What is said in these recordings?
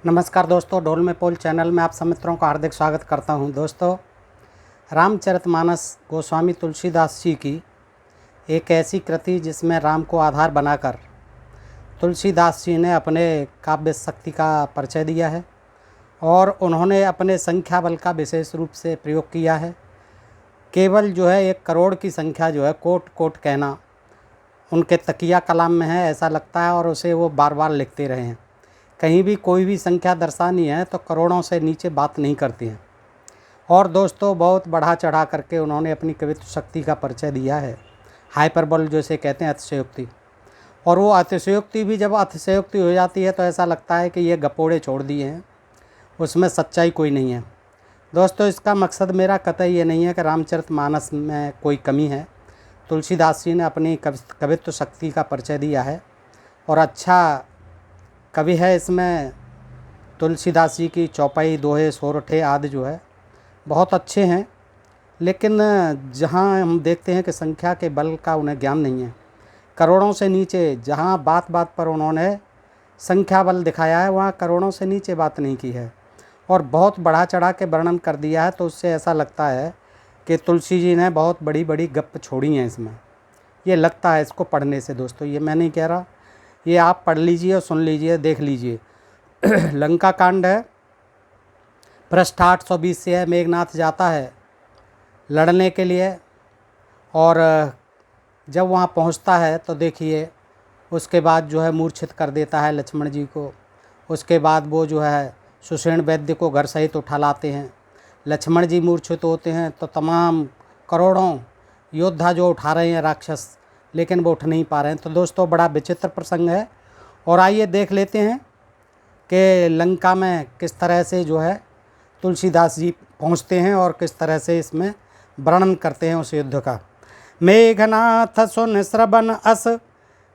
नमस्कार दोस्तों, ढोल में पोल चैनल में आप सब मित्रों का हार्दिक स्वागत करता हूं। दोस्तों, रामचरितमानस गोस्वामी तुलसीदास जी की एक ऐसी कृति जिसमें राम को आधार बनाकर तुलसीदास जी ने अपने काव्य शक्ति का परिचय दिया है और उन्होंने अपने संख्या बल का विशेष रूप से प्रयोग किया है। केवल 1 करोड़ की संख्या कोट कोट कहना उनके तकिया कलाम में है, ऐसा लगता है, और उसे वो बार बार लिखते रहे हैं। कहीं भी कोई भी संख्या दर्शानी है तो करोड़ों से नीचे बात नहीं करती हैं। और दोस्तों, बहुत बढ़ा चढ़ा करके उन्होंने अपनी कवित्व शक्ति का परिचय दिया है। हाइपरबोल जैसे कहते हैं, अतिशयोक्ति। और वो अतिशयोक्ति भी जब अतिशयोक्ति हो जाती है तो ऐसा लगता है कि ये गपोड़े छोड़ दिए हैं, उसमें सच्चाई कोई नहीं है। दोस्तों, इसका मकसद मेरा कतई ये नहीं है कि रामचरितमानस में कोई कमी है। तुलसीदास जी ने अपनी कवित्व शक्ति का परिचय दिया है और अच्छा कवि है। इसमें तुलसीदास जी की चौपाई, दोहे, सोरठे आदि बहुत अच्छे हैं। लेकिन जहाँ हम देखते हैं कि संख्या के बल का उन्हें ज्ञान नहीं है, करोड़ों से नीचे जहाँ बात बात पर उन्होंने संख्या बल दिखाया है, वहाँ करोड़ों से नीचे बात नहीं की है और बहुत बढ़ा चढ़ा के वर्णन कर दिया है। तो उससे ऐसा लगता है कि तुलसी जी ने बहुत बड़ी बड़ी गप छोड़ी हैं इसमें। ये लगता है इसको पढ़ने से। दोस्तों, ये मैं नहीं कह रहा, ये आप पढ़ लीजिए और सुन लीजिए, देख लीजिए। लंका कांड है, पृष्ठ 820 से है। मेघनाथ जाता है लड़ने के लिए और जब वहाँ पहुँचता है तो देखिए उसके बाद मूर्छित कर देता है लक्ष्मण जी को। उसके बाद वो सुषेण वैद्य को घर सहित उठा लाते हैं। लक्ष्मण जी मूर्छित होते हैं तो तमाम करोड़ों योद्धा जो उठा रहे हैं राक्षस, लेकिन वो उठ नहीं पा रहे हैं। तो दोस्तों, बड़ा विचित्र प्रसंग है और आइए देख लेते हैं कि लंका में किस तरह से तुलसीदास जी पहुंचते हैं और किस तरह से इसमें वर्णन करते हैं उस युद्ध का। मेघनाथ सुन श्रवण अस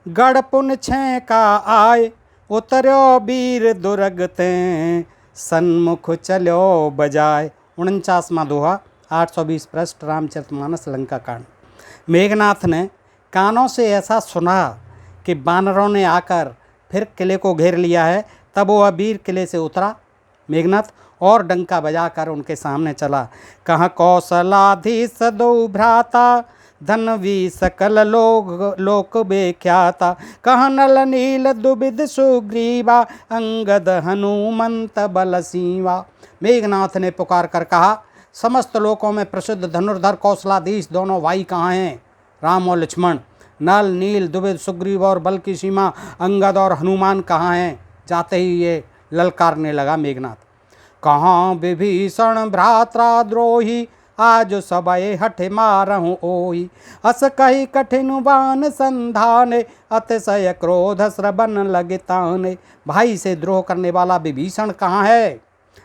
गढ़ पुन छे का आय, उतर्यो वीर दुर्गते सन्मुख चलो बजाय। 49वां दोहा, 820 पृष्ठ, रामचरितमानस लंका कांड। मेघनाथ ने कानों से ऐसा सुना कि बानरों ने आकर फिर किले को घेर लिया है। तब वो वीर किले से उतरा मेघनाथ और डंका बजाकर उनके सामने चला। कहाँ कौशलाधीश दो भ्राता, धनवी सकल लोक बेख्याता। कहाँ नल नील दुबिद सुग्रीवा, अंगद हनुमंत बल सीवा। मेघनाथ ने पुकार कर कहा, समस्त लोकों में प्रसिद्ध धनुर्धर कौशलाधीश दोनों भाई कहाँ हैं? राम और लक्ष्मण। नल नील दुबिद सुग्रीव और बल की सीमा अंगद और हनुमान कहाँ हैं? जाते ही ये ललकारने लगा मेघनाथ। कहाँ विभीषण भ्रात्रा द्रोही, आज सबए हठ मारहूँ ओही। अस कही कठिन बान संधाने, अतिशय क्रोध श्रवण लगिताने। भाई से द्रोह करने वाला विभीषण कहाँ है?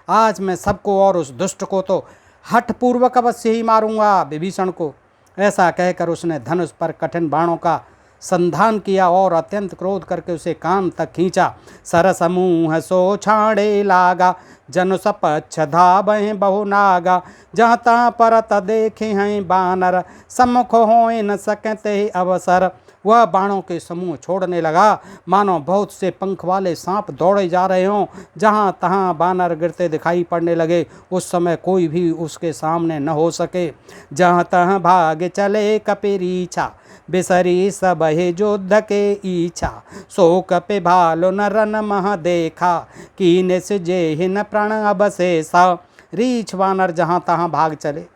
आज मैं सबको और उस दुष्ट को तो हठ पूर्वक अवश्य ही मारूंगा, विभीषण को। ऐसा कहकर उसने धनुष पर कठिन बाणों का संधान किया और अत्यंत क्रोध करके उसे कान तक खींचा। सरसमूह सो छाड़े लागा, जनु सपच्छ धाबहि बहु नागा। जहाँ तहाँ परत देखे हैं बानर, सम्मुख होए न सकते अवसर। वह बाणों के समूह छोड़ने लगा मानो बहुत से पंख वाले सांप दौड़े जा रहे हों। जहाँ तहाँ बानर गिरते दिखाई पड़ने लगे। उस समय कोई भी उसके सामने न हो सके। जहाँ तहाँ भाग चले कपिरीछा, बिसरी सब हे युद्ध के इच्छा। सो कपि भालो न रन मह देखा, कीने से जे न प्रण अवशेषा। रीछ बानर जहाँ तहाँ भाग चले,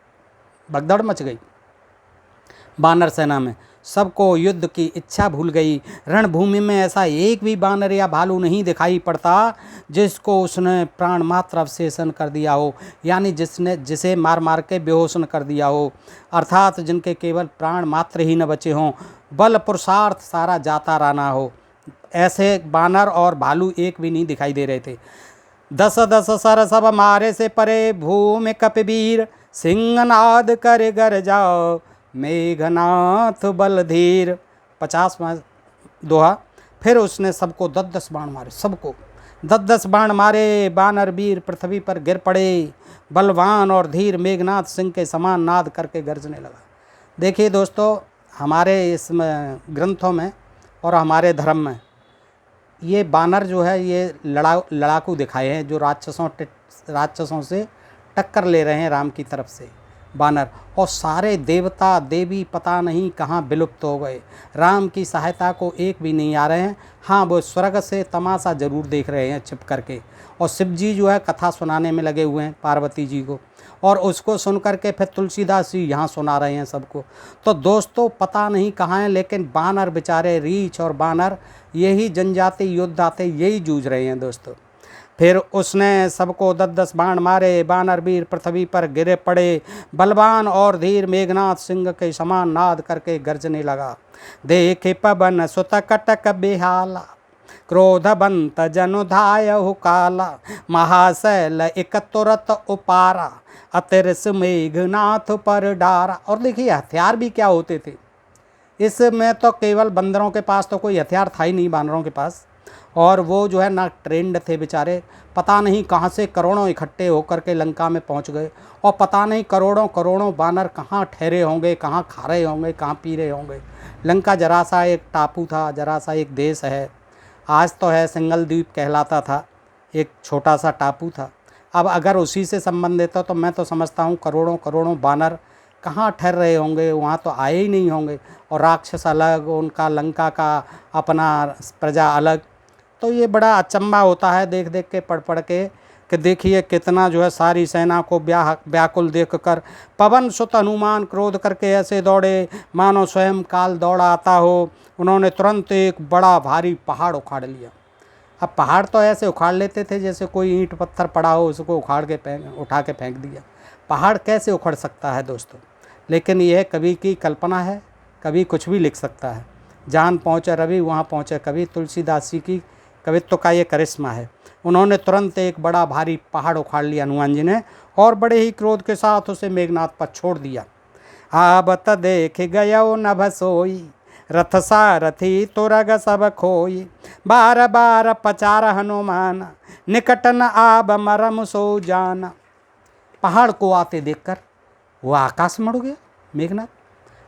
भगदड़ मच गई बानर सेना में। सबको युद्ध की इच्छा भूल गई। रणभूमि में ऐसा एक भी बानर या भालू नहीं दिखाई पड़ता जिसको उसने प्राण मात्र अवशेषण कर दिया हो, यानी जिसे मार मार के बेहोश न कर दिया हो, अर्थात जिनके केवल प्राण मात्र ही न बचे हों, बल पुरुषार्थ सारा जाता रहना हो। ऐसे बानर और भालू एक भी नहीं दिखाई दे रहे थे। 10 सर सब मारे से परे, भूमि कपिवीर सिंहनाद कर गर जाओ। मेघनाथ बलधीर, 50वां दोहा। फिर उसने सबको 10 बाण मारे, सबको 10 बाण मारे। बानर वीर पृथ्वी पर गिर पड़े। बलवान और धीर मेघनाथ सिंह के समान नाद करके गरजने लगा। देखिए दोस्तों, हमारे इस ग्रंथों में और हमारे धर्म में ये बानर जो है ये लड़ाकू दिखाए हैं, जो राक्षसों से टक्कर ले रहे हैं राम की तरफ से बानर। और सारे देवता देवी पता नहीं कहाँ विलुप्त हो गए, राम की सहायता को एक भी नहीं आ रहे हैं। हाँ, वो स्वर्ग से तमाशा जरूर देख रहे हैं छिप करके। और शिव जी जो है कथा सुनाने में लगे हुए हैं पार्वती जी को, और उसको सुन करके फिर तुलसीदास जी यहाँ सुना रहे हैं सबको। तो दोस्तों पता नहीं कहाँ हैं, लेकिन बानर बेचारे, रीछ और बानर, यही जनजाति योद्धा थे, यही जूझ रहे हैं दोस्तों। फिर उसने सबको 10-10 बाण मारे, बानर वीर पृथ्वी पर गिरे पड़े, बलवान और धीर मेघनाथ सिंह के समान नाद करके गर्जने लगा। देखे पवन सुत कटक बेहाला, क्रोधबंत जनुधायहु काला, महाशैल एक तुरत उपारा, अतिरस मेघनाथ पर डारा। और देखिए हथियार भी क्या होते थे इसमें, तो केवल बंदरों के पास तो कोई हथियार था ही नहीं, बानरों के पास। और वो जो है ना ट्रेंड थे बेचारे, पता नहीं कहाँ से करोड़ों इकट्ठे होकर के लंका में पहुँच गए, और पता नहीं करोड़ों करोड़ों बानर कहाँ ठहरे होंगे, कहाँ खा रहे होंगे, कहाँ पी रहे होंगे। लंका जरा सा एक टापू था, जरा सा एक देश है, आज तो है सिंगल द्वीप कहलाता था, एक छोटा सा टापू था। अब अगर उसी से संबंधित हो तो मैं तो समझता हूँ करोड़ों करोड़ों बानर कहाँ ठहर रहे होंगे, वहाँ तो आए ही नहीं होंगे। और राक्षस अलग, उनका लंका का अपना प्रजा अलग। तो ये बड़ा अचंभा होता है देख देख के, पढ़ पढ़ के, कि देखिए कितना जो है सारी सेना को व्याकुल देख कर पवन सुत हनुमान क्रोध करके ऐसे दौड़े मानो स्वयं काल दौड़ा आता हो। उन्होंने तुरंत एक बड़ा भारी पहाड़ उखाड़ लिया। अब पहाड़ तो ऐसे उखाड़ लेते थे जैसे कोई ईंट पत्थर पड़ा हो, उसको उठा के फेंक दिया। पहाड़ कैसे उखड़ सकता है दोस्तों? लेकिन यह कवि की कल्पना है, कभी कुछ भी लिख सकता है। जहाँ पहुँचे रवि वहाँ पहुँचे कवि, तुलसीदास जी की कवित्व का ये करिश्मा है। उन्होंने तुरंत एक बड़ा भारी पहाड़ उखाड़ लिया हनुमान जी ने, और बड़े ही क्रोध के साथ उसे मेघनाथ पर छोड़ दिया। आबत देख गयो नभ सोई, रथ सारथी तुरग सब खोई, बार बार पचार हनुमान, निकट न आब मरम सो जान। पहाड़ को आते देखकर वो आकाश में उड़ गया मेघनाथ।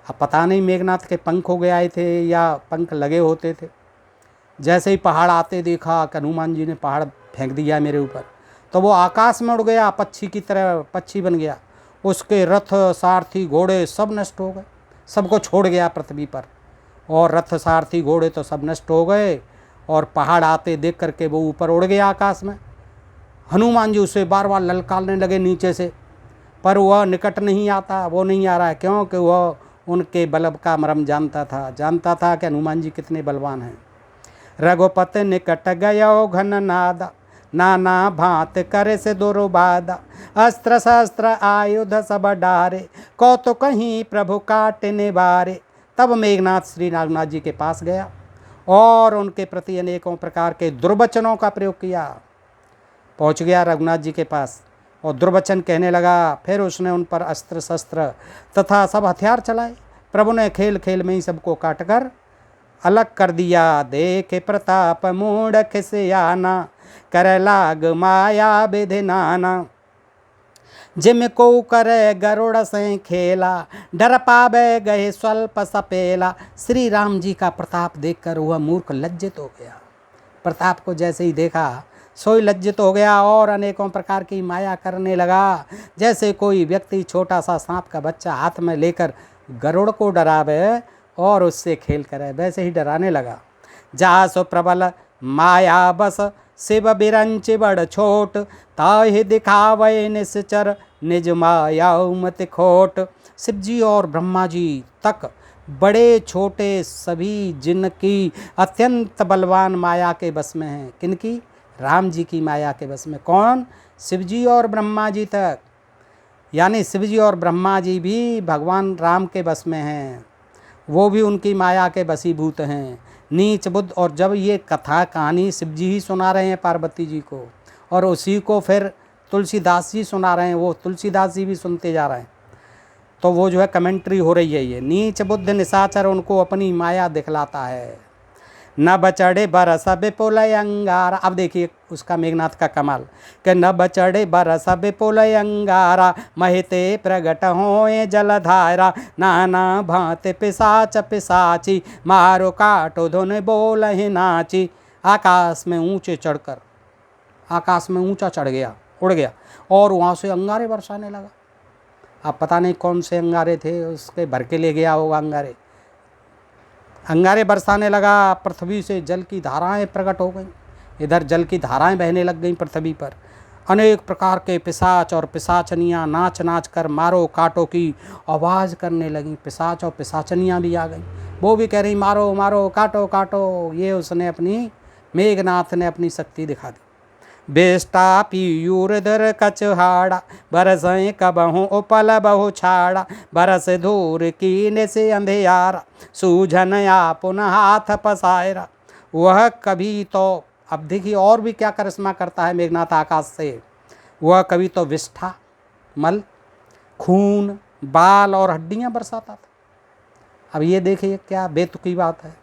अब पता नहीं मेघनाथ के पंख हो गए आए थे या पंख लगे होते थे। जैसे ही पहाड़ आते देखा कि हनुमान जी ने पहाड़ फेंक दिया मेरे ऊपर, तो वो आकाश में उड़ गया, पक्षी की तरह पक्षी बन गया। उसके रथ सारथी घोड़े सब नष्ट हो गए, सबको छोड़ गया पृथ्वी पर। और रथ सारथी घोड़े तो सब नष्ट हो गए, और पहाड़ आते देख करके वो ऊपर उड़ गया आकाश में। हनुमान जी उसे बार बार ललकारने लगे नीचे से, पर वह निकट नहीं आता, वो नहीं आ रहा है, क्योंकि वह उनके बल का मरम जानता था कि हनुमान जी कितने बलवान हैं। रघुपति निकट गयो घन नादा, नाना भांत करे से दुर्बादा, अस्त्र शस्त्र आयुध सब डारे, कौतुक कहीं प्रभु काटने बारे। तब मेघनाथ श्री रघुनाथ जी के पास गया और उनके प्रति अनेकों प्रकार के दुर्वचनों का प्रयोग किया। पहुंच गया रघुनाथ जी के पास और दुर्वचन कहने लगा। फिर उसने उन पर अस्त्र शस्त्र तथा सब हथियार चलाए। प्रभु ने खेल खेल में ही सबको काट कर अलग कर दिया। देखे प्रताप मूढ़ खिसियाना, कर लाग माया विधि नाना, जिम को करे गरुड़ से खेला, डर पावे गए स्वल्प सपेला। श्री राम जी का प्रताप देखकर वह मूर्ख लज्जित हो गया। प्रताप को जैसे ही देखा सोई लज्जित हो गया और अनेकों प्रकार की माया करने लगा। जैसे कोई व्यक्ति छोटा सा सांप का बच्चा हाथ में लेकर गरुड़ को डरावे और उससे खेल करे, वैसे ही डराने लगा। जा सो प्रबल माया बस, शिव बिरंच बड़ छोट, ताहि दिखावे निश्चर, निज माया मत खोट। शिव जी और ब्रह्मा जी तक बड़े छोटे सभी जिनकी अत्यंत बलवान माया के बस में हैं। किनकी? राम जी की माया के बस में। कौन? शिव जी और ब्रह्मा जी तक, यानी शिव जी और ब्रह्मा जी भी भगवान राम के बस में हैं, वो भी उनकी माया के बसीभूत हैं। नीच बुद्ध। और जब ये कथा कहानी शिव जी ही सुना रहे हैं पार्वती जी को, और उसी को फिर तुलसीदास जी सुना रहे हैं, वो तुलसीदास जी भी सुनते जा रहे हैं, तो वो जो है कमेंट्री हो रही है। ये नीच बुद्ध निशाचर उनको अपनी माया दिखलाता है। न बचड़े बरस विपुल अंगारा। अब देखिए उसका मेघनाथ का कमाल कि न बचड़े बरस विपुल अंगारा, महिते प्रगट होए जलधारा, नाना भांति पिसाच पिसाची, मारो काटो धुन बोलहि नाची। आकाश में ऊंचे चढ़कर, आकाश में ऊंचा चढ़ गया, उड़ गया और वहाँ से अंगारे बरसाने लगा। अब पता नहीं कौन से अंगारे थे, उसके भर के ले गया होगा अंगारे। अंगारे बरसाने लगा, पृथ्वी से जल की धाराएं प्रकट हो गईं, इधर जल की धाराएं बहने लग गईं पृथ्वी पर। अनेक प्रकार के पिशाच और पिशाचनियाँ नाच नाच कर मारो काटो की आवाज़ करने लगीं। पिशाच और पिशाचनियाँ भी आ गईं, वो भी कह रही मारो मारो काटो काटो। ये उसने अपनी, मेघनाथ ने अपनी शक्ति दिखा दी। बेष्टा पीयूरधर कचहाड़ा, बरसें कबहू उपल बहु छाड़ा, बरस धूर कीने से अंधेयारा, सूझन पुनः हाथ पसायरा। वह कभी तो, अब देखिए और भी क्या करिश्मा करता है मेघनाथ आकाश से। वह कभी तो विष्ठा, मल, खून, बाल और हड्डियां बरसाता था। अब ये देखिए क्या बेतुकी बात है।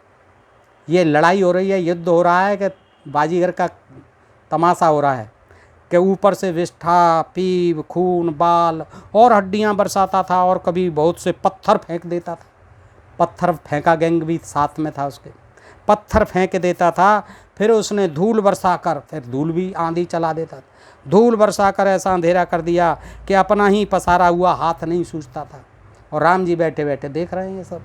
ये लड़ाई हो रही है, युद्ध हो रहा है कि बाजीगर का तमाशा हो रहा है कि ऊपर से विष्ठा, पीप, खून, बाल और हड्डियां बरसाता था। और कभी बहुत से पत्थर फेंक देता था। पत्थर फेंका गैंग भी साथ में था उसके, पत्थर फेंक देता था। फिर उसने धूल बरसा कर, फिर धूल भी आंधी चला देता था। धूल बरसा कर ऐसा अंधेरा कर दिया कि अपना ही पसारा हुआ हाथ नहीं सूझता था। और राम जी बैठे बैठे देख रहे हैं ये सब।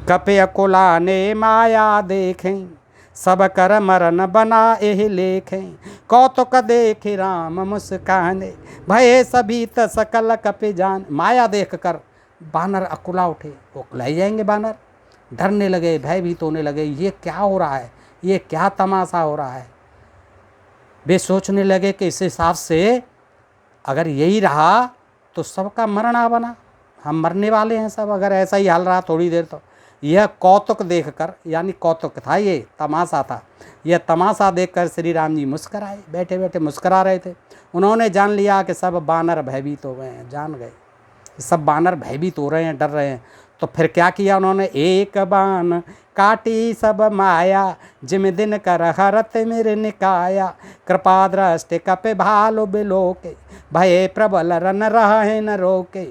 कपे अकोला ने माया देखें, सब कर मरन बना एह लेखें, कौतुक देख राम मुस्काने, भये सभी त सकल कपे जान। माया देख कर बानर अकुला उठे, उकलाई जाएंगे बानर, डरने लगे, भयभीत होने लगे। ये क्या हो रहा है, ये क्या तमाशा हो रहा है। वे सोचने लगे कि इस हिसाब से अगर यही रहा तो सबका मरण आ बना, हम मरने वाले हैं सब, अगर ऐसा ही हाल रहा थोड़ी देर तो। यह कौतुक देखकर, यानी कौतुक था, ये तमाशा था। यह तमाशा देखकर श्री राम जी मुस्कराए, बैठे बैठे मुस्करा रहे थे। उन्होंने जान लिया कि सब बानर भयभीत हो गए हैं, जान गए सब बानर भयभीत हो रहे हैं, डर रहे हैं। तो फिर क्या किया उन्होंने, एक बान काटी सब माया, जिम दिन कर हरत मेरे निकाया, कृपा दृष्टि कपे भालो बिलोके, भये प्रबल रन रहे न रोके।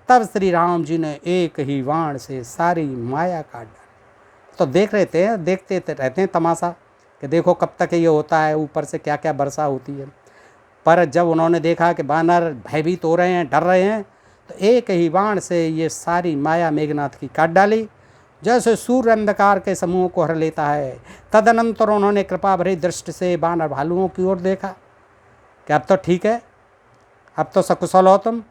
तब श्री राम जी ने एक ही वाण से सारी माया काट डाली। तो देख रहे थे, देखते रहते हैं तमाशा कि देखो कब तक ये होता है, ऊपर से क्या क्या वर्षा होती है। पर जब उन्होंने देखा कि बानर भयभीत हो रहे हैं, डर रहे हैं, तो एक ही बाण से ये सारी माया मेघनाथ की काट डाली, जैसे सूर्य अंधकार के समूह को हर लेता है। तदनंतर उन्होंने कृपा भरी दृष्टि से बानर भालुओं की ओर देखा कि अब तो ठीक है, अब तो सकुशल हो तुम।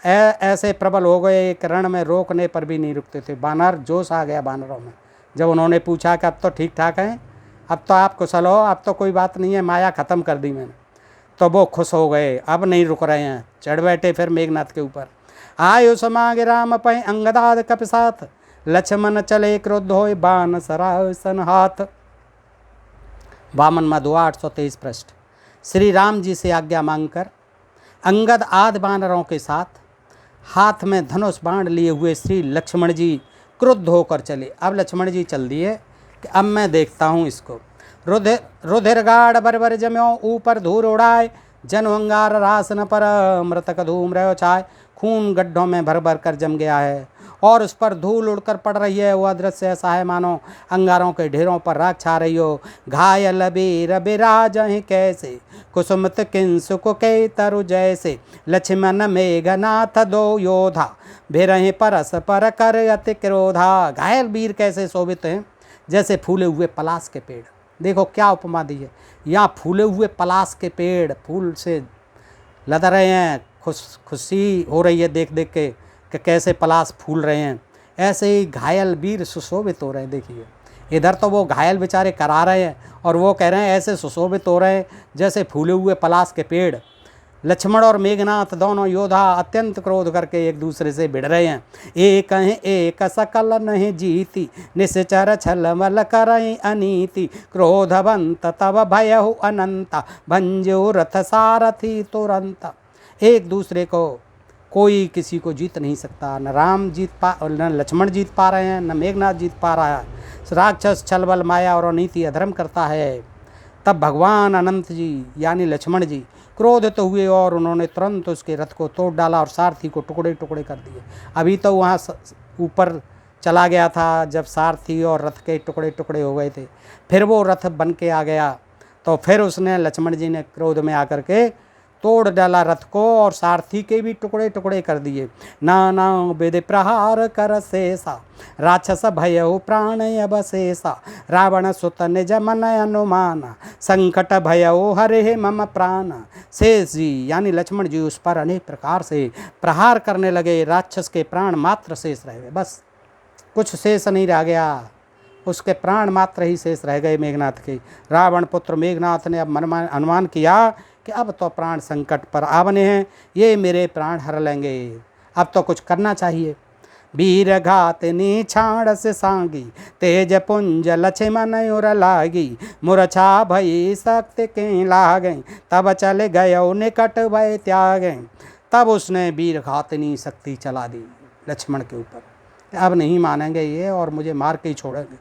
ऐसे प्रबल हो गए, एक रण में रोकने पर भी नहीं रुकते थे बानर। जोश आ गया बानरों में जब उन्होंने पूछा कि अब तो ठीक ठाक हैं, अब तो आप कुशल हो, अब तो कोई बात नहीं है, माया ख़त्म कर दी मैंने। तो वो खुश हो गए, अब नहीं रुक रहे हैं, चढ़ बैठे फिर मेघनाथ के ऊपर। आयु समागे राम पै अंगदाद कप साथ, लक्ष्मण चले क्रोध होए बान सरासन हाथ। वामन मधु 823 पृष्ठ। श्री राम जी से आज्ञा मांगकर अंगद आदि बानरों के साथ हाथ में धनुष बाण लिए हुए श्री लक्ष्मण जी क्रुद्ध होकर चले। अब लक्ष्मण जी चल दिए कि अब मैं देखता हूँ इसको। रुधिर गाढ़ बर जम्यो ऊपर धूल उड़ाए, जन अंगार रासन पर मृतक धूम रहो छाए। खून गड्ढों में भर भर कर जम गया है और उस पर धूल उड़कर पड़ रही है। वह दृश्य ऐसा है मानो अंगारों के ढेरों पर राख छा रही हो। घायल बीर बिराज कैसे, कुसुमत किंसुक के तरु जैसे, लक्ष्मण मेघनाथ दो योधा, भिरहि परस पर कर अति क्रोधा। घायल वीर कैसे शोभित हैं, जैसे फूले हुए पलाश के पेड़। देखो क्या उपमा दी है, यहाँ फूले हुए पलाश के पेड़ फूल से लद रहे हैं, खुशी हो रही है देख देख के कि कैसे पलाश फूल रहे हैं। ऐसे ही घायल वीर सुशोभित हो रहे हैं। देखिए इधर तो वो घायल बेचारे करा रहे हैं और वो कह रहे हैं ऐसे सुशोभित हो रहे हैं जैसे फूले हुए पलाश के पेड़। लक्ष्मण और मेघनाथ दोनों योद्धा अत्यंत क्रोध करके एक दूसरे से भिड़ रहे हैं। एक हैं एक सकल नहीं जीती, निश्चर छल मल करई अनीति, क्रोधवंत तब भयहु अनंता, भंजो रथ सारथी तुरंत। एक दूसरे को कोई किसी को जीत नहीं सकता, न राम न लक्ष्मण जीत पा रहे हैं, न मेघनाथ जीत पा रहा है। राक्षस छल बल माया और अनीति अधर्म करता है। तब भगवान अनंत जी यानी लक्ष्मण जी क्रोधित तो हुए और उन्होंने तुरंत उसके रथ को तोड़ डाला और सारथी को टुकड़े टुकड़े कर दिए। अभी तो वहाँ ऊपर चला गया था जब सारथी और रथ के टुकड़े टुकड़े हो गए थे। फिर वो रथ बन के आ गया तो फिर उसने लक्ष्मण जी ने क्रोध में आकर के तोड़ डाला रथ को और सारथी के भी टुकड़े टुकड़े कर दिए। नाना विधि प्रहार कर शेषा राक्षस भयउ प्राण अवशेषा रावण सुत निज मन अनुमान संकट भयउ हरे मम प्राण। शेष जी यानी लक्ष्मण जी उस पर अनेक प्रकार से प्रहार करने लगे। राक्षस के प्राण मात्र शेष रह गए, बस कुछ शेष नहीं रह गया, उसके प्राण मात्र ही शेष रह गए मेघनाथ के। रावण पुत्र मेघनाथ ने अब अनुमान किया कि अब तो प्राण संकट पर आवने हैं, ये मेरे प्राण हर लेंगे, अब तो कुछ करना चाहिए। वीर घातनी छाड़ से सांगी तेज पुंज लक्ष्मण उर लागी मूर्छा भई शक्ति के लागै तब चले गयो निकट भय त्यागै। तब उसने वीर घातनी शक्ति चला दी लक्ष्मण के ऊपर, अब नहीं मानेंगे ये और मुझे मार के ही छोड़ेंगे।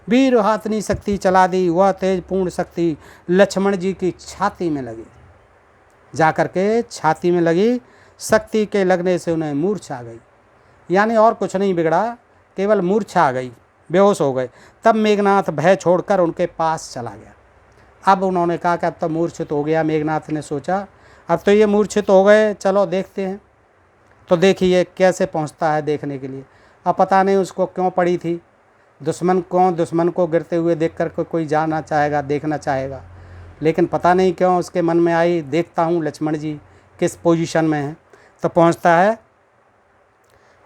वीर घातनी शक्ति चला दी, वह तेज पूर्ण शक्ति लक्ष्मण जी की छाती में लगी, जाकर के छाती में लगी। शक्ति के लगने से उन्हें मूर्छा आ गई, यानी और कुछ नहीं बिगड़ा, केवल मूर्छा आ गई, बेहोश हो गए। तब मेघनाथ भय छोड़कर उनके पास चला गया। अब उन्होंने कहा कि अब तो मूर्छित हो गया। मेघनाथ ने सोचा अब तो ये मूर्छित हो गए, चलो देखते हैं। तो देखिए कैसे पहुंचता है देखने के लिए। अब पता नहीं उसको क्यों पड़ी थी, दुश्मन को गिरते हुए देखकर कोई जाना चाहेगा, देखना चाहेगा, लेकिन पता नहीं क्यों उसके मन में आई देखता हूँ लक्ष्मण जी किस पोजीशन में हैं। तो पहुँचता है।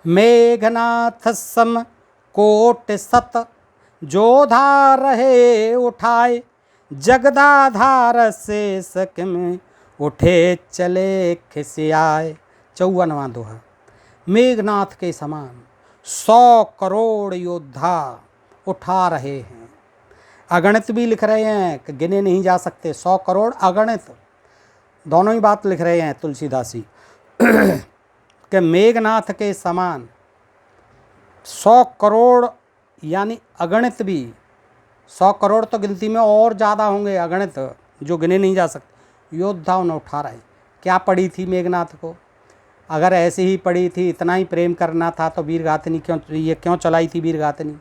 मेघनाथ सम कोट सत जोधा रहे उठाए जगदाधार से सक में उठे चले खिसियाए। 54वां दोहा। मेघनाथ के समान 100 करोड़ योद्धा उठा रहे हैं। अगणित भी लिख रहे हैं कि गिने नहीं जा सकते, 100 करोड़ अगणित, दोनों ही बात लिख रहे हैं तुलसीदासी कि मेघनाथ के समान 100 करोड़ यानी अगणित भी, 100 करोड़ तो गिनती में और ज़्यादा होंगे, अगणित जो गिने नहीं जा सकते योद्धा उन्हें उठा रहे। क्या पड़ी थी मेघनाथ को? अगर ऐसे ही पड़ी थी, इतना ही प्रेम करना था तो वीरगाथनी क्यों चलाई थी वीरगाथनी?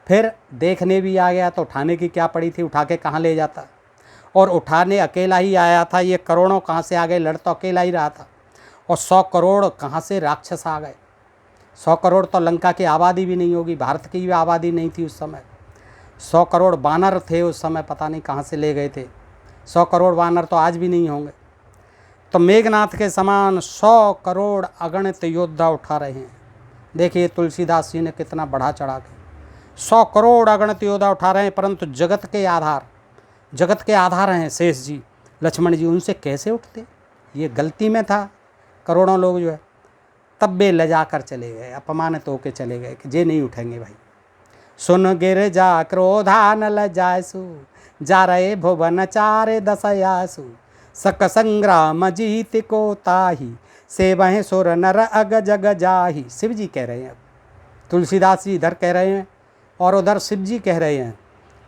फिर देखने भी आ गया तो उठाने की क्या पड़ी थी, उठा के कहाँ ले जाता? और उठाने अकेला ही आया था, ये करोड़ों कहाँ से आ गए? लड़ तो अकेला ही रहा था। और 100 करोड़ कहाँ से राक्षस आ गए? 100 करोड़ तो लंका की आबादी भी नहीं होगी, भारत की भी आबादी नहीं थी उस समय। 100 करोड़ बानर थे उस समय, पता नहीं कहाँ से ले गए थे। 100 करोड़ बानर तो आज भी नहीं होंगे। तो मेघनाथ के समान 100 करोड़ अगणित योद्धा उठा रहे हैं। देखिए तुलसीदास जी ने कितना बढ़ा चढ़ा के 100 करोड़ अगणित योद्धा उठा रहे हैं, परंतु जगत के आधार हैं शेष जी लक्ष्मण जी, उनसे कैसे उठते? ये गलती में था करोड़ों लोग जो है। तब वे लजा कर चले गए, अपमानित होकर चले गए कि जे नहीं उठेंगे भाई। सुन गिर जा क्रोधा न लजासु जा रहे भुवन चारे दशयासु सक संग्राम जीत को ताही से वह सुर नर अग जग जाही। शिव जी कह रहे हैं, तुलसीदास जी इधर कह रहे हैं और उधर शिव जी कह रहे हैं।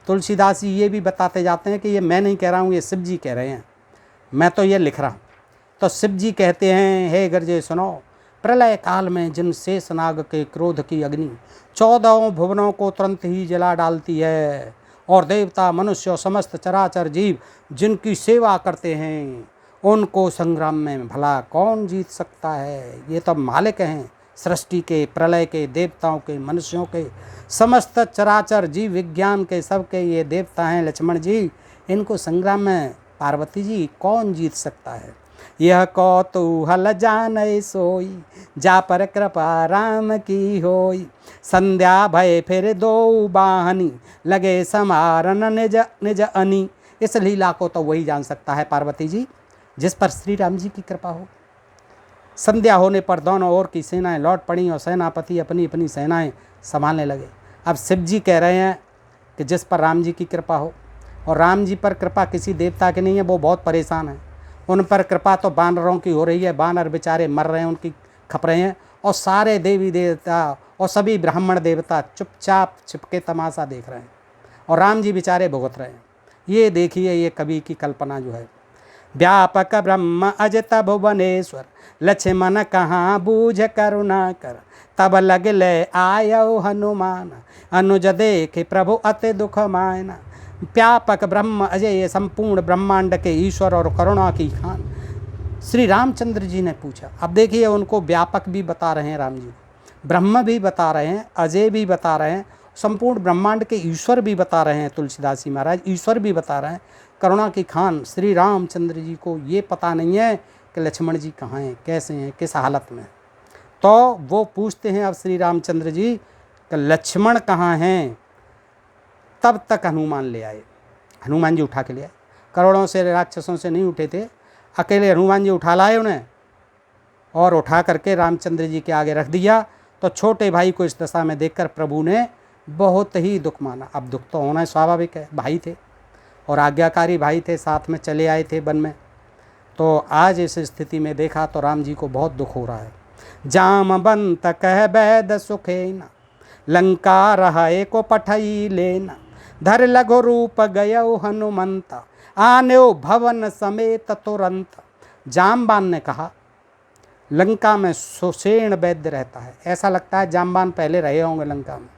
तुलसीदास जी ये भी बताते जाते हैं कि ये मैं नहीं कह रहा हूँ, ये शिव जी कह रहे हैं, मैं तो ये लिख रहा हूँ। तो शिव जी कहते हैं, हे गर्जे सुनो, प्रलय काल में जिन शेष नाग के क्रोध की अग्नि 14 भुवनों को तुरंत ही जला डालती है, और देवता मनुष्य और समस्त चराचर जीव जिनकी सेवा करते हैं उनको संग्राम में भला कौन जीत सकता है? ये तो मालिक हैं सृष्टि के, प्रलय के, देवताओं के, मनुष्यों के, समस्त चराचर जीव विज्ञान के, सबके ये देवता हैं लक्ष्मण जी। इनको संग्राम में पार्वती जी कौन जीत सकता है? यह कौतूहल जाने सोई जा पर कृपा राम की होई संध्या भय फिर दो बाहनी लगे समारन निज निज अनी। इस लीला को तो वही जान सकता है पार्वती जी जिस पर श्री राम जी की कृपा हो। संध्या होने पर दोनों ओर की सेनाएं लौट पड़ी और सेनापति अपनी अपनी सेनाएं संभालने लगे। अब शिव जी कह रहे हैं कि जिस पर राम जी की कृपा हो, और राम जी पर कृपा किसी देवता की नहीं है, वो बहुत परेशान है। उन पर कृपा तो बानरों की हो रही है, बानर बेचारे मर रहे हैं, उनकी खप रहे हैं, और सारे देवी देवता और सभी ब्राह्मण देवता चुपचाप छिपके तमाशा देख रहे हैं, और राम जी बेचारे भुगत रहे हैं। ये देखिए ये कवि की कल्पना जो है। व्यापक ब्रह्म अजित भुवनेश्वर, लक्ष्मण कहाँ बूझ करुणा कर, तब लगले आयो हनुमान, अनुज देखे प्रभु अति दुख मायना। व्यापक ब्रह्म अजय, संपूर्ण ब्रह्मांड के ईश्वर और करुणा की खान श्री रामचंद्र जी ने पूछा। अब देखिए, उनको व्यापक भी बता रहे हैं राम जी, ब्रह्म भी बता रहे हैं, अजय भी बता रहे हैं, संपूर्ण ब्रह्मांड के ईश्वर भी बता रहे हैं तुलसीदास जी महाराज, ईश्वर भी बता रहे हैं, करुणा की खान श्री रामचंद्र जी को ये पता नहीं है कि लक्ष्मण जी कहाँ हैं, कैसे हैं, किस हालत में। तो वो पूछते हैं अब श्री रामचंद्र जी कि लक्ष्मण कहाँ हैं। तब तक हनुमान ले आए, हनुमान जी उठा के ले आए, करोड़ों से राक्षसों से नहीं उठे थे, अकेले हनुमान जी उठा लाए उन्हें और उठा करके रामचंद्र जी के आगे रख दिया। तो छोटे भाई को इस दशा में देखकर प्रभु ने बहुत ही दुख माना। अब दुख तो होना स्वाभाविक है, भाई थे और आज्ञाकारी भाई थे, साथ में चले आए थे वन में। तो आज इस स्थिति में देखा तो राम जी को बहुत दुख हो रहा है। जामवंत कह बैद सुखेना, लंका रहे को पठई लेना, धर लघु रूप गयो हनुमंता, आन्यो भवन समेत तुरंत। जामवान ने कहा, लंका में सुषेण वैद्य रहता है। ऐसा लगता है जामवान पहले रहे होंगे लंका में,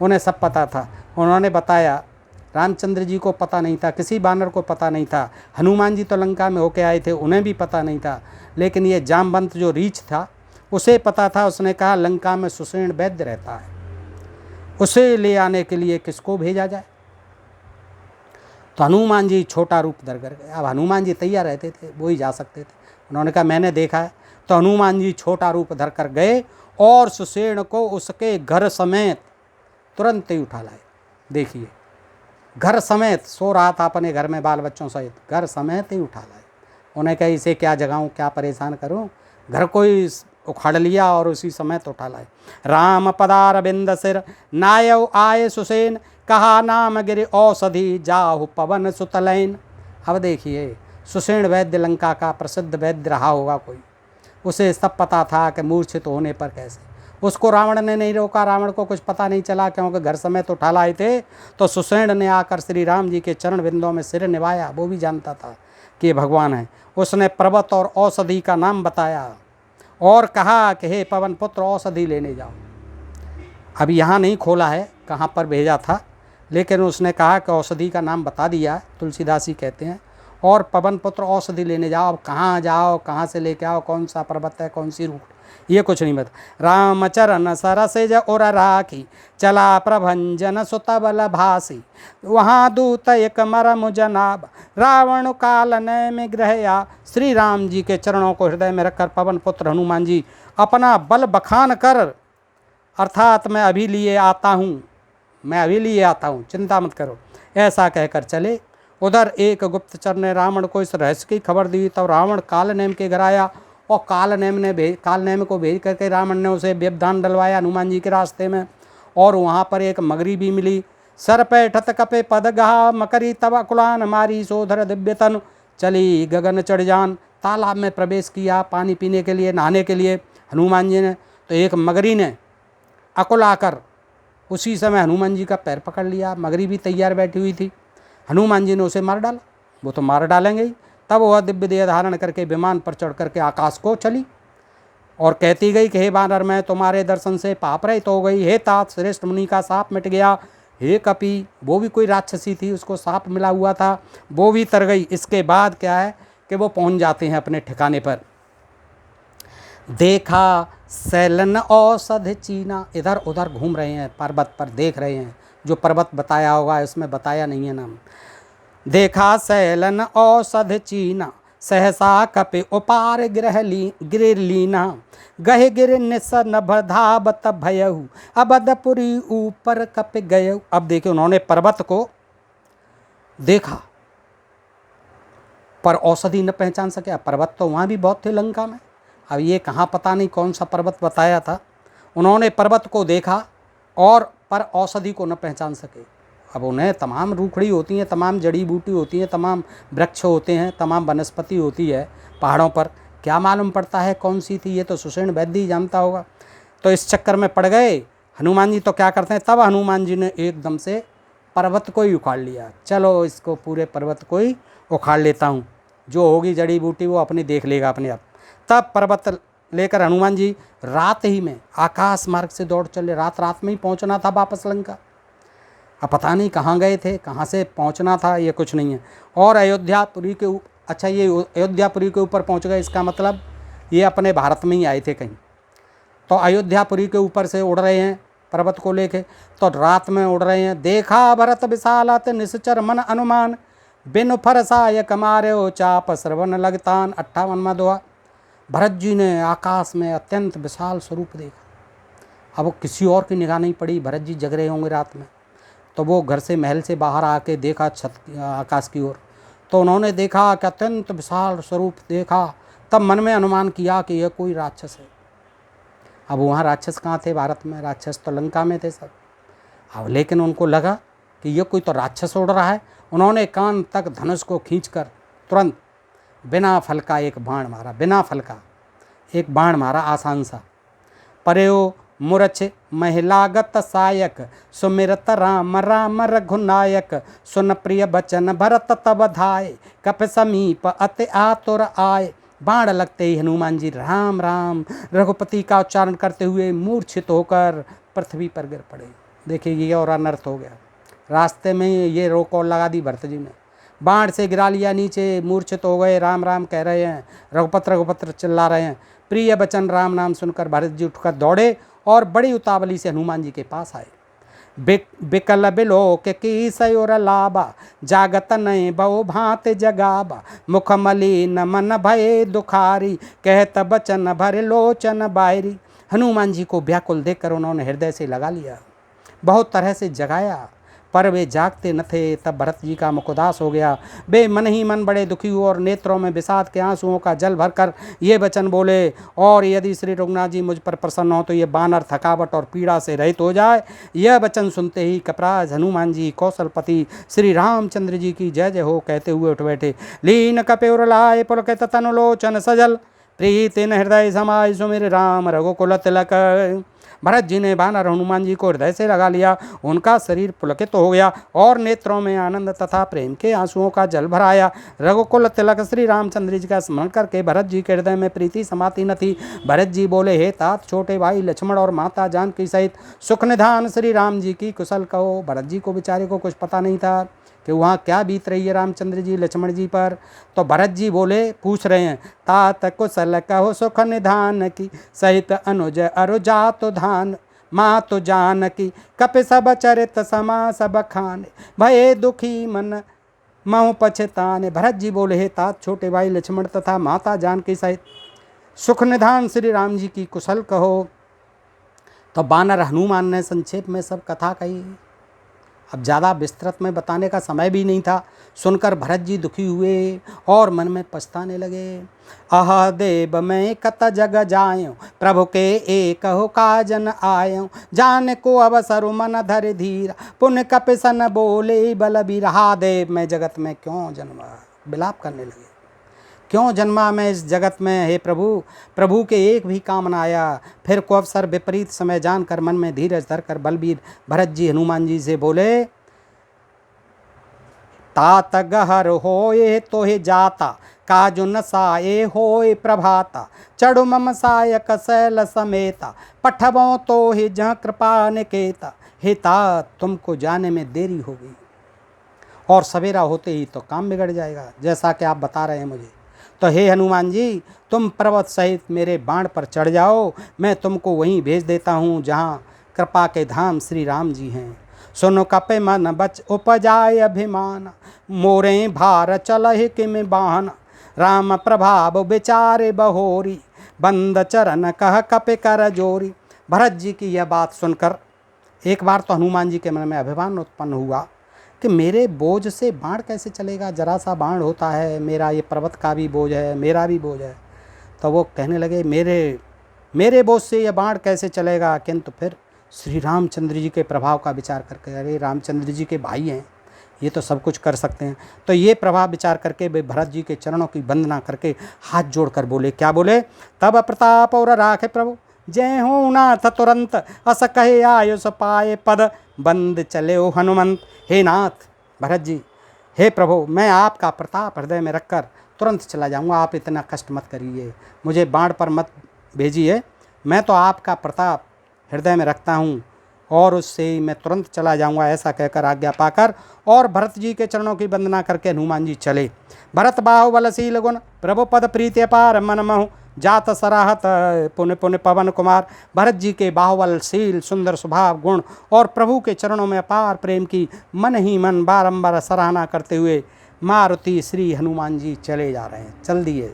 उन्हें सब पता था। उन्होंने बताया, रामचंद्र जी को पता नहीं था, किसी बानर को पता नहीं था। हनुमान जी तो लंका में होके आए थे, उन्हें भी पता नहीं था, लेकिन ये जामवंत जो रीछ था उसे पता था। उसने कहा लंका में सुषेण वैद्य रहता है, उसे ले आने के लिए किसको भेजा जाए। तो हनुमान जी छोटा रूप धर कर गए। अब हनुमान जी तैयार रहते थे, वो ही जा सकते थे। उन्होंने कहा मैंने देखा है। तो हनुमान जी छोटा रूप धर कर गए और सुषेण को उसके घर समेत तुरंत ही उठा लाए। देखिए, घर समेत सो रहा था अपने घर में बाल बच्चों सहित, घर समेत ही उठा लाए। उन्हें कहा इसे क्या जगाऊं, क्या परेशान करूं, घर को ही उखाड़ लिया और उसी समेत उठा लाए। राम पदार बिंद सिर नायव आए सुषेण, कहा नाम गिर औषधि जाहु पवन सुतलैन। अब देखिए, सुषेण वैद्य लंका का प्रसिद्ध वैद्य रहा होगा कोई, उसे सब पता था कि मूर्छित होने पर कैसे। उसको रावण ने नहीं रोका, रावण को कुछ पता नहीं चला क्योंकि घर समेत उठा लाए थे। तो सुषेण ने आकर श्री राम जी के चरण बिंदों में सिर निभाया, वो भी जानता था कि ये भगवान है। उसने पर्वत और औषधि का नाम बताया और कहा कि हे पवन पुत्र औषधि लेने जाओ। अब यहाँ नहीं खोला है कहाँ पर भेजा था, लेकिन उसने कहा कि औषधि का नाम बता दिया, तुलसीदास जी कहते हैं, और पवन पुत्र औषधि लेने जाओ। अब कहाँ जाओ, कहाँ से लेके आओ, कौन सा पर्वत है, कौन सी रूट, ये कुछ नहीं बता। रामचरण सरसेज और राखी, चला प्रभंजन सुत बल भासी, वहाँ दूत एक मरम जनाब, रावण काल नय में ग्रहया। श्री राम जी के चरणों को हृदय में रखकर पवन पुत्र हनुमान जी अपना बल बखान कर, अर्थात मैं अभी लिए आता हूँ, मैं अभी लिए आता हूँ, चिंता मत करो, ऐसा कहकर चले। उधर एक गुप्तचर ने रावण को इस रहस्य की खबर दी। तब रावण कालनेम के घर आया और कालनेम को भेज करके रावण ने उसे व्यवधान डलवाया हनुमान जी के रास्ते में। और वहाँ पर एक मगरी भी मिली। सर पे ठत कपे पद गहा, मकरी तब अकुलान मारी, सोधर दिव्यतन चली गगन चढ़ जान। तालाब में प्रवेश किया पानी पीने के लिए, नहाने के लिए हनुमान जी ने। तो एक मगरी ने अकुल आकर उसी समय हनुमान जी का पैर पकड़ लिया। मगरी भी तैयार बैठी हुई थी। हनुमान जी ने उसे मार डाला, वो तो मार डालेंगे ही। तब वह दिव्य देह धारण करके विमान पर चढ़ करके आकाश को चली और कहती गई कि हे बानर, मैं तुम्हारे दर्शन से पाप रहित हो गई। हे तात, श्रेष्ठ मुनि का साप मिट गया। हे कपि, वो भी कोई राक्षसी थी, उसको साप मिला हुआ था, वो भी तर गई। इसके बाद क्या है कि वो पहुंच जाते हैं अपने ठिकाने पर। देखा सैलन औषध चीना, इधर उधर घूम रहे हैं, पर्वत पर देख रहे हैं। जो पर्वत बताया होगा इसमें बताया नहीं है नाम। देखा सैलन औषध चीना, सहसा कपि उपार गिर लीना, गहे गिर निस नभ धावत भयहु, अबदपुरी ऊपर कपि गयहु। अब देखिए, उन्होंने पर्वत को देखा पर औषधि न पहचान सके। पर्वत तो वहाँ भी बहुत थे लंका में, अब ये कहाँ पता नहीं कौन सा पर्वत बताया था। उन्होंने पर्वत को देखा और पर औषधि को न पहचान सके। अब उन्हें तमाम रूखड़ी होती हैं, तमाम जड़ी बूटी होती हैं, तमाम वृक्ष होते हैं, तमाम वनस्पति होती है पहाड़ों पर, क्या मालूम पड़ता है कौन सी थी, ये तो सुषेण वैद्य ही जानता होगा। तो इस चक्कर में पड़ गए हनुमान जी। तो क्या करते हैं, तब हनुमान जी ने एकदम से पर्वत को ही उखाड़ लिया। चलो इसको पूरे पर्वत को ही उखाड़ लेता हूँ। जो होगी जड़ी बूटी वो अपनी देख लेगा अपने आप। तब पर्वत लेकर हनुमान जी रात ही में आकाश मार्ग से दौड़ चले। रात रात में ही पहुंचना था वापस लंका। अब पता नहीं कहाँ गए थे, कहाँ से पहुंचना था, ये कुछ नहीं है। और अयोध्यापुरी के अच्छा, ये अयोध्यापुरी के ऊपर पहुंच गए, इसका मतलब ये अपने भारत में ही आए थे कहीं। तो अयोध्यापुरी के ऊपर से उड़ रहे हैं पर्वत को लेके, तो रात में उड़ रहे हैं। देखा भरत विशालत निश्चर मन अनुमान, बिन फरसाय कमारे चाप श्रवण लगतान। 58वां दोहा। भरत जी ने आकाश में अत्यंत विशाल स्वरूप देखा। अब वो किसी और की निगाह नहीं पड़ी, भरत जी जग रहे होंगे रात में, तो वो घर से महल से बाहर आके देखा छत आकाश की ओर, तो उन्होंने देखा कि अत्यंत विशाल स्वरूप देखा। तब मन में अनुमान किया कि यह कोई राक्षस है। अब वहाँ राक्षस कहाँ थे भारत में, राक्षस तो लंका में थे सब। अब लेकिन उनको लगा कि ये कोई तो राक्षस उड़ रहा है। उन्होंने कान तक धनुष को खींचकर तुरंत बिना फल का एक बाण मारा, बिना फल का एक बाण मारा आसान सा। पर्यो मुरछ महिलागत सायक, सुमिरत राम राम रघुनायक। सुन प्रिय बचन भरत तब धाय, कप समीप अति आतुर आए। बाण लगते ही हनुमान जी राम राम रघुपति का उच्चारण करते हुए मूर्छित होकर पृथ्वी पर गिर पड़े। देखिए ये और अनर्थ हो गया। रास्ते में ये रोक और लगा दी भरत जी ने, बाण से गिरा लिया नीचे, मूर्छित हो गए, राम राम कह रहे हैं, रघुपत्र रघुपत्र चिल्ला रहे हैं। प्रिय बचन राम नाम सुनकर भरत जी उठकर दौड़े और बड़ी उतावली से हनुमान जी के पास आए। बिकल बिलोक की सयोर लाबा, जागत नय बहु भांत जगाबा। मुख मलिन मन भय दुखारी, कहत बचन भर लोचन बायरी। हनुमान जी को व्याकुल देखकर उन्होंने हृदय से लगा लिया, बहुत तरह से जगाया, पर वे जागते न थे। तब भरत जी का मुख उदास हो गया। वे मन ही मन बड़े दुखी हुए और नेत्रों में विषाद के आंसुओं का जल भरकर ये वचन बोले, और यदि श्री रघुनाथ जी मुझ पर प्रसन्न हो तो ये बानर थकावट और पीड़ा से रहित हो जाए। यह वचन सुनते ही कपराज हनुमान जी कौशलपति श्री रामचंद्र जी की जय जय हो कहते हुए उठ बैठे। लीन कपेर लाए पुलकित तनुलोचन सजल, प्रीति न हृदय समाय सुमिर राम रघुकुल तिलक। भरत जी ने बानर हनुमान जी को हृदय से लगा लिया। उनका शरीर पुलकित हो गया और नेत्रों में आनंद तथा प्रेम के आंसुओं का जल भराया। रघुकुल तिलक श्री रामचंद्र जी का स्मरण करके भरत जी के हृदय में प्रीति समाती न थी। भरत जी बोले, हे तात, छोटे भाई लक्ष्मण और माता जानकी सहित सुख निधान श्री राम जी की कुशल कहो। भरत जी को बेचारे को कुछ पता नहीं था कि वहाँ क्या बीत रही है रामचंद्र जी लक्ष्मण जी पर। तो भरत जी बोले, पूछ रहे हैं, तात कुशल कहो सुख निधान की, सहित अनुज अरु जातु धान। माँ तो जान की कपि सब चरित समा सब खाने, भये दुखी मन महु पछताने। भरत जी बोले, हे तात, छोटे भाई लक्ष्मण तथा माता जानकी सहित सुख निधान श्री राम जी की कुशल कहो। तो बानर हनुमान ने संक्षेप में सब कथा कही। अब ज़्यादा विस्तृत में बताने का समय भी नहीं था। सुनकर भरत जी दुखी हुए और मन में पछताने लगे। अह देव मैं कत जग जायो, प्रभु के एक हो काजन आयो। जान को अवसर मन धर धीरा, पुण्य कपिसन बोले बलबीर। हा देव, मैं जगत में क्यों जन्मा, विलाप करने लगे। क्यों जन्मा मैं इस जगत में, हे प्रभु। प्रभु के एक भी काम न आया। फिर को अवसर विपरीत समय जानकर मन में धीरज धरकर बलबीर भरत जी हनुमान जी से बोले, तात गहर होए तो हे जाता, काजु नसाए होए प्रभाता। चढ़ु मम सायक शैल समेता, पठबों तो हे जहाँ कृपा निकेता। हे तात, तुमको जाने में देरी होगी और सवेरा होते ही तो काम बिगड़ जाएगा, जैसा कि आप बता रहे हैं मुझे। तो हे हनुमान जी, तुम पर्वत सहित मेरे बाण पर चढ़ जाओ, मैं तुमको वहीं भेज देता हूँ जहाँ कृपा के धाम श्री राम जी हैं। सुनो कपे मन बच उपजाए अभिमान, मोरे भार चलहि किम बाहन। राम प्रभाव विचारे बहोरी, बंद चरण कह कपे कर जोरी। भरत जी की यह बात सुनकर एक बार तो हनुमान जी के मन में अभिमान उत्पन्न हुआ कि मेरे बोझ से बाण कैसे चलेगा, जरा सा बाण होता है, मेरा ये पर्वत का भी बोझ है, मेरा भी बोझ है। तो वो कहने लगे, मेरे बोझ से ये बाण कैसे चलेगा। किंतु फिर श्री रामचंद्र जी के प्रभाव का विचार करके, अरे रामचंद्र जी के भाई हैं, ये तो सब कुछ कर सकते हैं। तो ये प्रभाव विचार करके वे भरत जी के चरणों की वंदना करके हाथ जोड़कर बोले, क्या बोले, तब प्रताप और राखे प्रभु, जय हो नाथ तुरंत, अस कहे आयुष पाए पद, बंद चले हो हनुमंत। हे नाथ भरत जी, हे प्रभु, मैं आपका प्रताप हृदय में रखकर तुरंत चला जाऊंगा, आप इतना कष्ट मत करिए, मुझे बाण पर मत भेजिए, मैं तो आपका प्रताप हृदय में रखता हूँ और उससे ही मैं तुरंत चला जाऊंगा। ऐसा कहकर आज्ञा पाकर और भरत जी के चरणों की वंदना करके हनुमान जी चले। भरत बाहुबलशील गुण प्रभु पद प्रीति अपार मन महु जात सराहत पुण्य पुण्य पवन कुमार। भरत जी के बाहुबलशील सुंदर स्वभाव गुण और प्रभु के चरणों में अपार प्रेम की मन ही मन बारंबार सराहना करते हुए मारुति श्री हनुमान जी चले जा रहे हैं, चल दिए।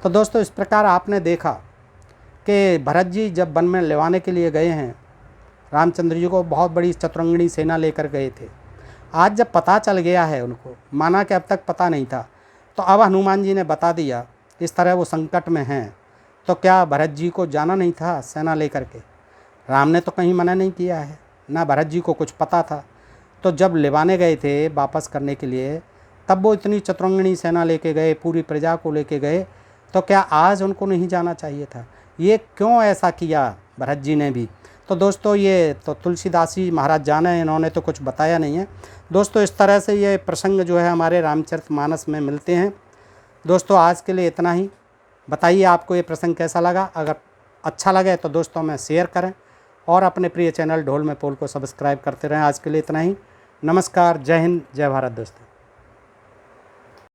तो दोस्तों इस प्रकार आपने देखा कि भरत जी जब वन में लेवाने के लिए गए हैं, रामचंद्र जी को बहुत बड़ी चतुरंगिणी सेना लेकर गए थे। आज जब पता चल गया है उनको, माना कि अब तक पता नहीं था, तो अब हनुमान जी ने बता दिया इस तरह वो संकट में हैं, तो क्या भरत जी को जाना नहीं था सेना लेकर के? राम ने तो कहीं मना नहीं किया है, ना भरत जी को कुछ पता था। तो जब लेवाने गए थे वापस करने के लिए, तब वो इतनी चतुरंगिणी सेना लेके गए, पूरी प्रजा को लेके गए, तो क्या आज उनको नहीं जाना चाहिए था? ये क्यों ऐसा किया भरत जी ने भी? तो दोस्तों ये तो तुलसीदास जी महाराज जाने हैं, इन्होंने तो कुछ बताया नहीं है। दोस्तों इस तरह से ये प्रसंग जो है हमारे रामचरितमानस में मिलते हैं। दोस्तों आज के लिए इतना ही। बताइए आपको ये प्रसंग कैसा लगा। अगर अच्छा लगे तो दोस्तों में शेयर करें और अपने प्रिय चैनल ढोल में पोल को सब्सक्राइब करते रहें। आज के लिए इतना ही। नमस्कार, जय हिंद, जय भारत दोस्तों।